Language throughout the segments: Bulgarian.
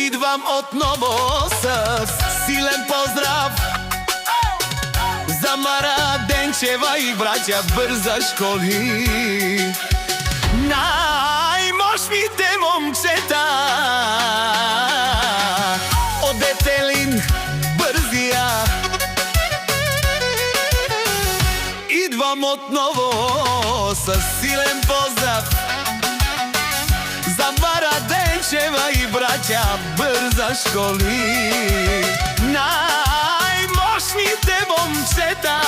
Идвам отново с силен поздрав за Мараденчева и браќа Брзашкови, најмошните момчета од Детелин Брзија. Идвам отново с силен поздрав за Мараденчева и браќа Брзашкови, најмошните момчета.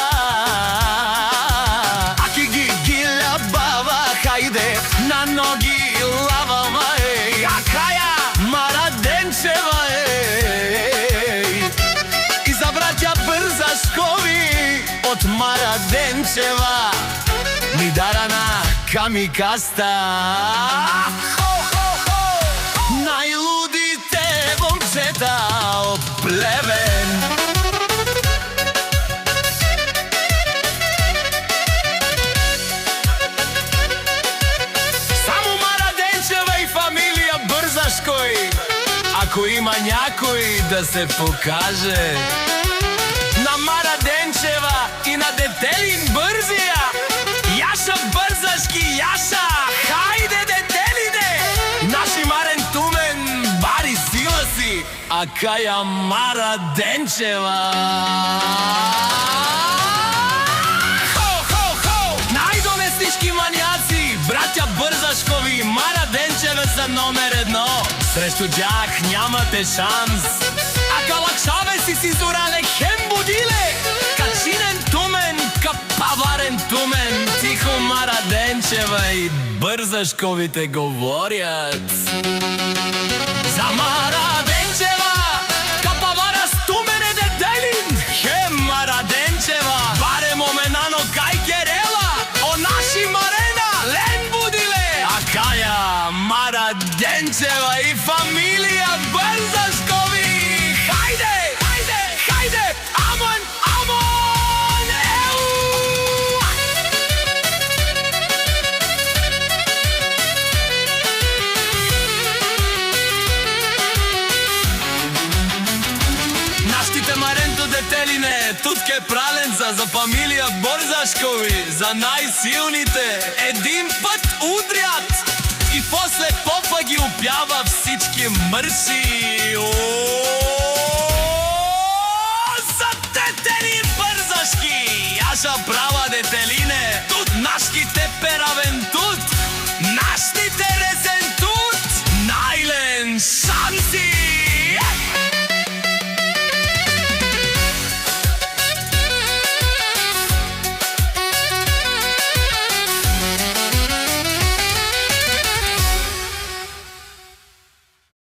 Аки ги лабава, хајде на ноги лавама, еј, акаја Мараденчева, еј. И за браќа Брзашкови од Мараденчева ми дарана камикаста. Најлудите момчета од Плевен. Само Мараденчева и фамилија Брзашкови, ако има някој да се покаже. На Мараденчева и на Детелин Брзија, Јаша Брзашки, Јаша, хајде Детелине! Наши Марен Тумен, бари сила си, а каја Мараденчева. Хо! Најдонеснички мањаци, браќа Брзашкови, Мараденчеве са номер едно. Срещу џак нямате шанс. А калакшаве си зорале хем будиле, качинен Тумен, капаварен Тумен, тихо Мараденчева и Брзашковите говорят. За Мараденчева, капавара с Тумене Детелин, хем Мараденчева, баре моменано кај Керела, о наши Марена, лен будиле, а каја Мараденчева и фамилија Брзашкови. Хајде, амон, еу! Наштите Маренто Детелине, тутке праленца за фамилија Брзашкови, за најсилните, един пат удрят и после попа ги упјава всички мрши.